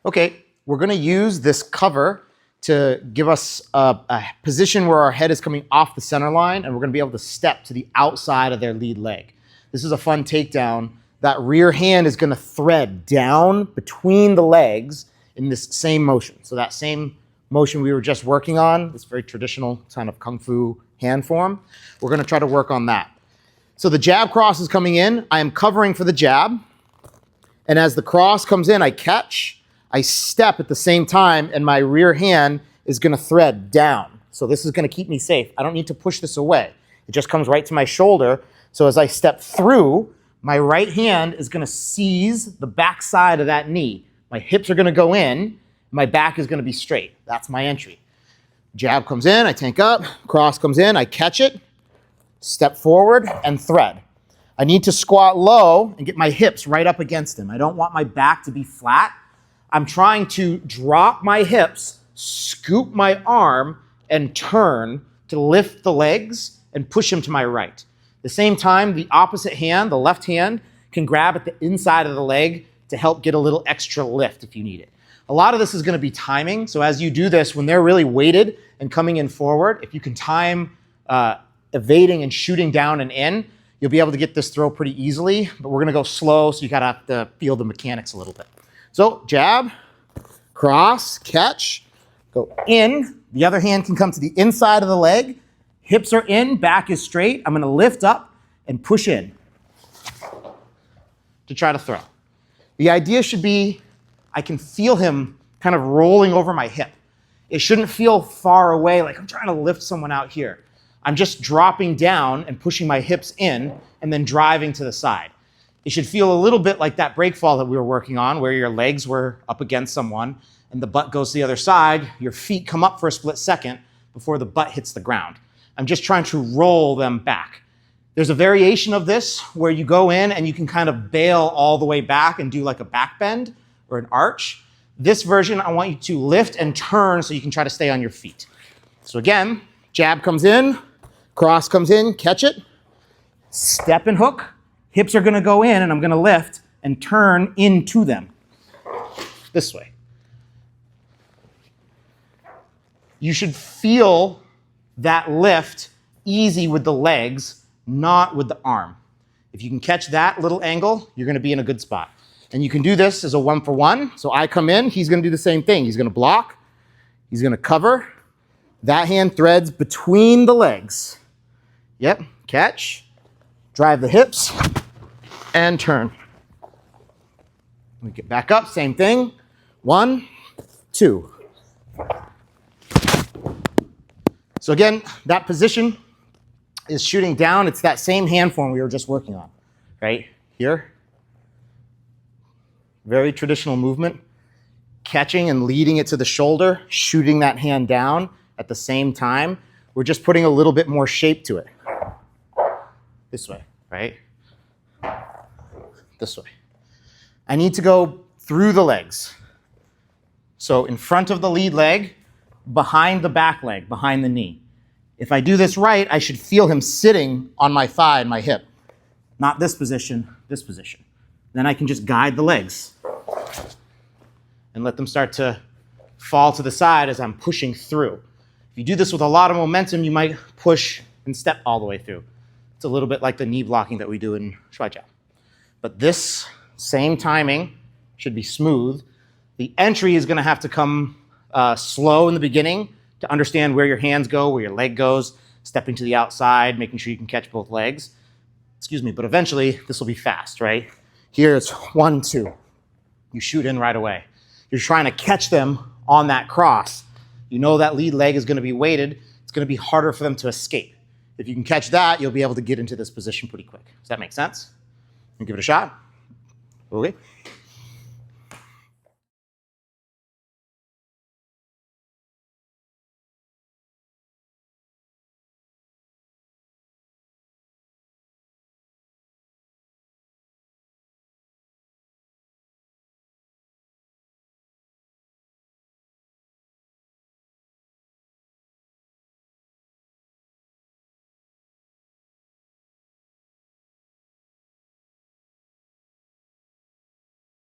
Okay, we're going to use this cover to give us a position where our head is coming off the center line, and we're going to be able to step to the outside of their lead leg. This is a fun takedown. That rear hand is going to thread down between the legs in this same motion. So that same motion we were just working on, this very traditional kind of kung fu hand form, we're going to try to work on that. So the jab cross is coming in. I am covering for the jab. And as the cross comes in, I catch. I step at the same time, and my rear hand is going to thread down. So this is going to keep me safe. I don't need to push this away. It just comes right to my shoulder. So as I step through, my right hand is going to seize the back side of that knee. My hips are going to go in. My back is going to be straight. That's my entry. Jab comes in, I tank up. Cross comes in, I catch it. Step forward and thread. I need to squat low and get my hips right up against him. I don't want my back to be flat. I'm trying to drop my hips, scoop my arm, and turn to lift the legs and push him to my right. At the same time, the opposite hand, the left hand, can grab at the inside of the leg to help get a little extra lift if you need it. A lot of this is going to be timing. So as you do this, when they're really weighted and coming in forward, if you can time evading and shooting down and in, you'll be able to get this throw pretty easily. But we're going to go slow, so you got to have to feel the mechanics a little bit. So jab, cross, catch, go in. The other hand can come to the inside of the leg. Hips are in, back is straight. I'm going to lift up and push in to try to throw. The idea should be I can feel him kind of rolling over my hip. It shouldn't feel far away, like I'm trying to lift someone out here. I'm just dropping down and pushing my hips in and then driving to the side. It should feel a little bit like that break fall that we were working on, where your legs were up against someone and the butt goes to the other side. Your feet come up for a split second before the butt hits the ground. I'm just trying to roll them back. There's a variation of this where you go in and you can kind of bail all the way back and do like a back bend or an arch. This version, I want you to lift and turn so you can try to stay on your feet. So again, jab comes in, cross comes in, catch it, step and hook. Hips are going to go in, and I'm going to lift and turn into them this way. You should feel that lift easy with the legs, not with the arm. If you can catch that little angle, you're going to be in a good spot. And you can do this as a 1-for-1. So I come in, he's going to do the same thing. He's going to block, he's going to cover. That hand threads between the legs. Yep, catch, drive the hips, and turn. We get back up, same thing. 1, 2. So again, that position is shooting down. It's that same hand form we were just working on, right? Here. Very traditional movement. Catching and leading it to the shoulder, shooting that hand down at the same time. We're just putting a little bit more shape to it. This way, right? This way. I need to go through the legs. So in front of the lead leg, behind the back leg, behind the knee. If I do this right, I should feel him sitting on my thigh and my hip. Not this position, this position. Then I can just guide the legs and let them start to fall to the side as I'm pushing through. If you do this with a lot of momentum, you might push and step all the way through. It's a little bit like the knee blocking that we do in Shuai Jiao. But this same timing should be smooth. The entry is going to have to come slow in the beginning to understand where your hands go, where your leg goes, stepping to the outside, making sure you can catch both legs. Excuse me, but eventually this will be fast, right? Here it's 1, 2. You shoot in right away. You're trying to catch them on that cross. You know that lead leg is going to be weighted. It's going to be harder for them to escape. If you can catch that, you'll be able to get into this position pretty quick. Does that make sense? Give it a shot. Okay.